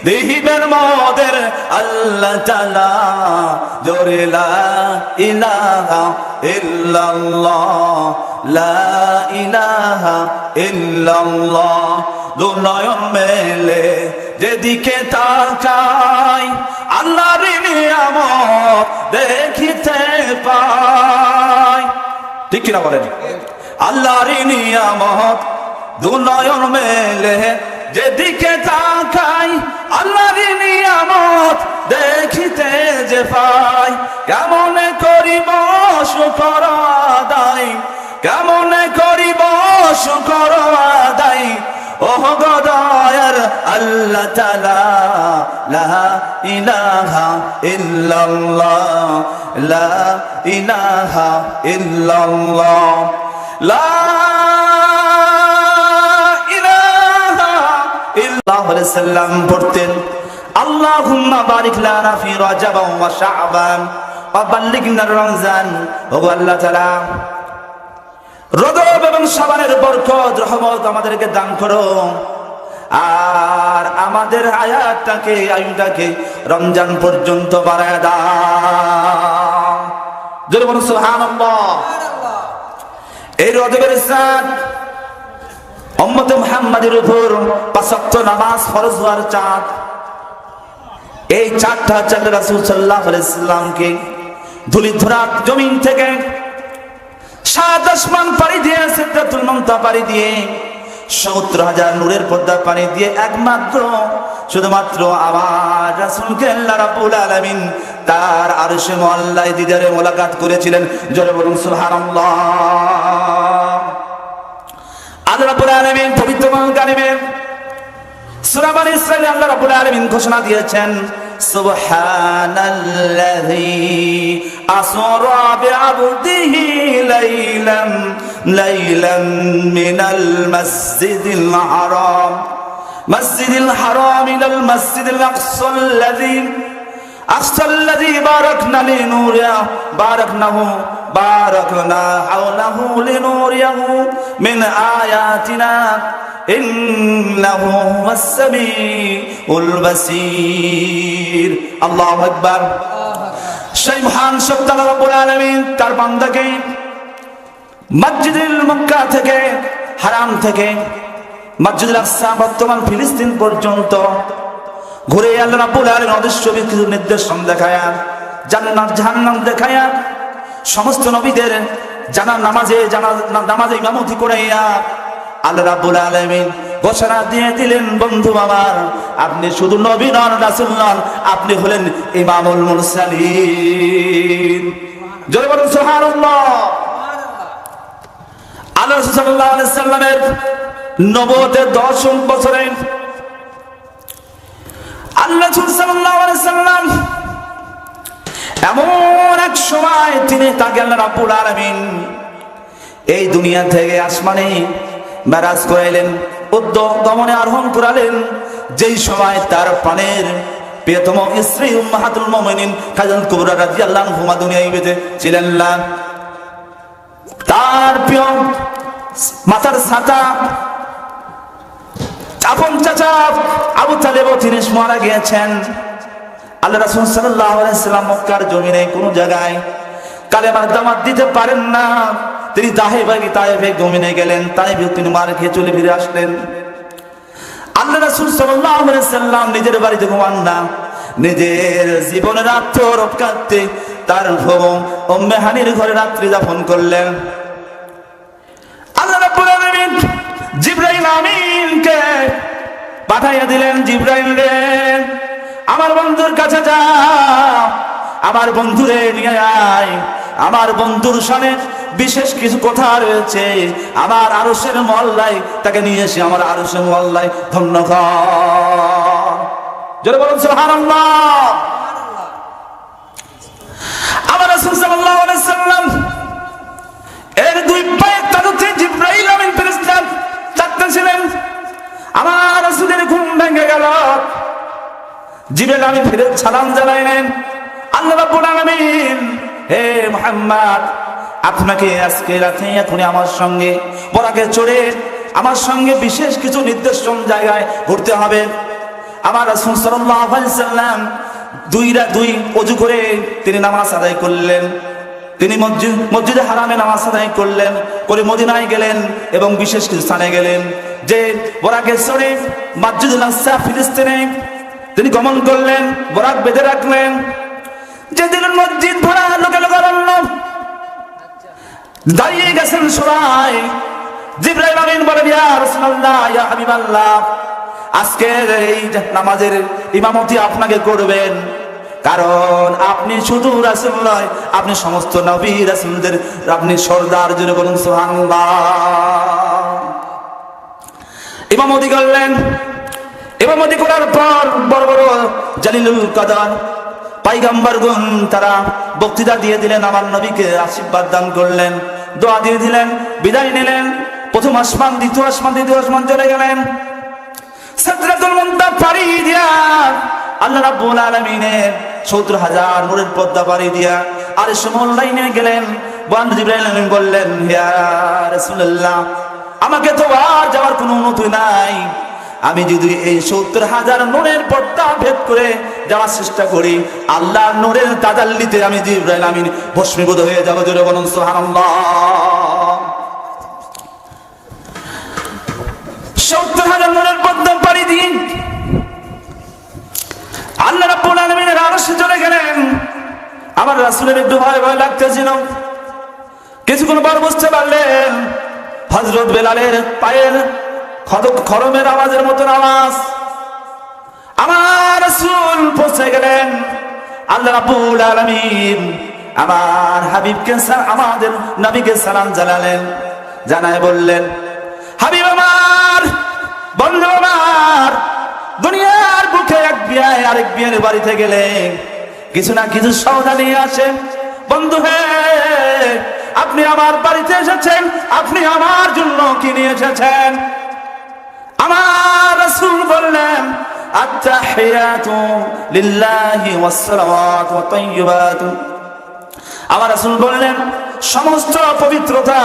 দিবেন মোদের আল্লাহ তাআলা জোরে লা ইলাহা ইল্লাল্লাহ লা ইলাহা ইল্লাল্লাহ। দুনয়ন মেলে যেদিকে তাকাই আল্লাহর নিয়ামত দেখিতে পাই। ঠিক কিনা বলেন? আল্লাহর নিয়ামত দুনয়ন মেলে যেদিকে তাকাই আল্লাহর নিয়ামত দেখিতে যে পাই। কেমন করিব শুকর আদায়, কেমন করিব শুকর আদায় ওহ গদয়ার আল্লাহ তাআলা লা ইলাহা ইল্লাল্লাহ লা ইলাহা ইল্লাল্লাহ লা ইলাহা ইল্লাল্লাহু আলাইহি সাল্লাম পড়তেন আল্লাহুম্মা বারিক লানা ফি রজব ওয়া শাবান ওয়া বাল্লিগনা রমজান। ওগো আল্লাহ তাআলা রজব এবং শাবানের বরকত রহমত আমাদেরকে দান করো, আর আমাদের আয়ুটাকে রমজান পর্যন্ত বাড়ায় দাও। জোরে বলুন সুবহানাল্লাহ। এই রজবের চাঁদ উম্মতে মুহাম্মাদের উপর ৫ ওয়াক্ত নামাজ ফরজ হওয়ার চাঁদ। এই চাঁদটা হচ্ছে রাসূল সাল্লাল্লাহু আলাইহি সাল্লামকে ধুলিধরা জমিন থেকে ৭ আসমান পাড়ি দিয়ে সিদরাতুল মুনতাহা পাড়ি দিয়ে ৭০,০০০ নূরের পর্দা পাড়ি দিয়ে একমাত্র শুধুমাত্র আমার রাসূলকে আল্লাহ রাব্বুল আলামিন তার আরশে মুআল্লায় দিদারে মোলাকাত করেছিলেন। জোরে বলুন সুবহানাল্লাহ। আল্লাহ রাব্বুল আলামিন পবিত্র কালামে সূরা বনী ইসরাঈলে আল্লাহ রাব্বুল আলামিন ঘোষণা দিয়েছেন সুবহানাল্লাযী আসরা বিআবদিহি লাইলাম মিনাল মাসজিদিল হারাম ইলাল মাসজিদিল আকসাল্লাযী বারাকনা হাওলাহু লিনুরিয়াহু মিন আয়াতিনা ইন্নাহু হুয়াস সামিউল বাসীর। আল্লাহু আকবার। সেই মহান সত্তা আল্লাহ রাব্বুল আলামিন তার বান্দাকে মসজিদুল মক্কা থেকে হারাম থেকে মসজিদুল আকসা বর্তমান ফিলিস্তিন পর্যন্ত ঘুরে আল্লাহ রাব্বুল আলামিন অদৃশ্য কিছু নির্দেশনা দেখায়া জান্নাত জাহান্নাম দেখায়া সমস্ত নবীদের নামাজে ইমামতি করাইয়া আল্লাহ রাব্বুল আলামিন ঘোষণা দিয়ে দিলেন, বন্ধু আমার আপনি শুধু নবী নন, রাসূল নন, আপনি হলেন ইমামুল মুরসালিন। জোরে বলুন সুবহানাল্লাহ। আল্লাহ রাসূল সাল্লাল্লাহু আলাইহি সাল্লামের নবুয়তের ১০ বছরে আল্লাহ রাসূল সাল্লাল্লাহু আলাইহি সাল্লাম এমন এক সময় তাকে আল্লাহ রাব্বুল আলামিন এই দুনিয়া থেকে আসমানে মেরাজ করাইলেন, গমনে আরোহণ করালেন, যেই সময় তার প্রাণের প্রিয়তম স্ত্রী উম্মাহাতুল মুমিনিন খাদিজাতুল কুবরা রাদিয়াল্লাহু আনহা দুনিয়ায় বেঁচে ছিলেন না। তার প্রিয় মাথার ছাতা আপন চাচা আবু তালেব তিনি মারা গিয়েছেন। আল্লাহ রাসূল সাল্লাল্লাহু আলাইহি সাল্লাম মক্কার জমিনে কোনো জায়গায় কালেমার দাওয়াত দিতে পারেন না। তিনি তায়েফে জমিনে গেলেন, তায়েফে তিনি মার খেয়ে চলে ফিরে আসলেন। আল্লাহ রাসূল সাল্লাল্লাহু আলাইহি সাল্লাম নিজের বাড়িতে ঘুমান না, নিজের জীবনের আত্মরক্ষার্থে তার উম্মে হানির ঘরে রাত্রি যাপন করলেন। আল্লাহ রাব্বুল আলামিন জিবরাইল আমিনকে পাঠাইয়া দিলেন, জিবরাইল রে আমার বন্ধুর কাছে যা, আমার বন্ধুরে নিয়ে আয়, আমার বন্ধুর সামনে বিশেষ কিছু কথা রয়েছে, আমার আরশের মহল্লায় তাকে নিয়ে এসে আমার আরশের মহল্লায় ধন্য কর। জোরে বলুন সুবহানাল্লাহ। আমার রাসূল সাল্লাল্লাহু আলাইহি সাল্লাম এর দুই পায়ের তালুতে জিবরাইল আমিন ফেরেশতা চাপতেছিলেন। আমার রাসূলের ঘুম ভেঙে গেল। জিবরাইল আমিন ফিরে সালাম জানাইলেন, আল্লাহ রাব্বুল আলামিন হে মুহাম্মদ আপনাকে আজকে রাতে এখনই আমার সঙ্গে বরাকে চড়ে আমার সঙ্গে বিশেষ কিছু নির্দিষ্ট জায়গায় ঘুরতে হবে। আমার রাসূল সাল্লাল্লাহু আলাইহি সাল্লাম দুই ওযু করে তিনি নামাজ আদায় করলেন। তিনি মসজিদে হারামে নামাজ আদায় করলেন, করে মদিনায় গেলেন এবং বিশেষ কিছু স্থানে গেলেন। যে বরাকে চড়ে মসজিদুল আকসা ফিলিস্তিনে তিনি গমন করলেন, বরাক বেঁধে রাখলেন। যেদিন মসজিদ ভরা লোকে লোকারণ্য, দাঁড়িয়ে গেছেন সবাই। জিবরাইল আমিন বলেন, ইয়া রাসূলুল্লাহ, ইয়া হাবিবাল্লাহ, আজকের এই নামাজের ইমামতি আপনাকে করবেন, কারণ আপনি শুধু রাসূল নয়, আপনি সমস্ত নবী রাসূলদের আপনি সর্দার। জন্য বলুন সুবহানাল্লাহ। ইমামতি করলেন। ইমামতি করার পর বড় বড় জালিলুল কদর পয়গম্বরগণ তারা বক্তৃতা দিয়ে দিলেন, আমার নবীকে আশীর্বাদ দান করলেন, দোয়া দিয়ে দিলেন, বিদায় নিলেন। প্রথম আসমান, দ্বিতীয় আসমান, তৃতীয় আসমান চলে গেলেন। সিদরাতুল মুনতাহা পাড়ি দিয়া আল্লাহ রাব্বুল আলামিনের ৭০,০০০ নূরের পর্দা পাড়ি দিয়া আরশে মওলাইনে গেলেন। বন্ধু জিবরাইল আমিন বললেন, ইয়া রাসূলুল্লাহ, আমাকে তো আর যাওয়ার কোনো অনুমতি নাই। আমি যদি এই ৭০,০০০ নূরের পর্দা ভেদ করে যাওয়ার চেষ্টা করি, আল্লাহর নূরের তাজাল্লিতে আমি জিবরাইল আমিন ভস্মীভূত হয়ে যাব। জোরে বলুন সুবহানাল্লাহ। ৭০,০০০ নূরের পর্দা পাড়ি দিয়ে আল্লাহ রাব্বুল আলামিনের আরশে চলে গেলেন। আমার রাসূলের একটু ভয় ভয় লাগতেছিল। কিছুক্ষণ পর বুঝতে পারলেন হযরত বেলালের পায়ের খরমের আওয়াজের মতন আওয়াজ। আমার রাসূল পৌঁছে গেলেন। আল্লাহ রাব্বুল আলামিন আমার হাবিবকে, আমাদের নবীকে সালাম জানালেন। জানায় বললেন, হাবিব আমার, বন্ধু আমার, দুনিয়ার বুকে এক বিয়ে আরেক বিয়ের বাড়িতে গেলে কিছু না কিছু সওদা নিয়ে আসেন। বন্ধু হে, আপনি আমার বাড়িতে এসেছেন, আপনি আমার জন্য কি নিয়ে এসেছেন? আমার রাসূল বললেন, আত-তাহিয়াতু লিল্লাহি ওয়াস-সালাওয়াতু ওয়াত-তাইয়্যিবাতু। আমার রাসূল বললেন, সমস্ত পবিত্রতা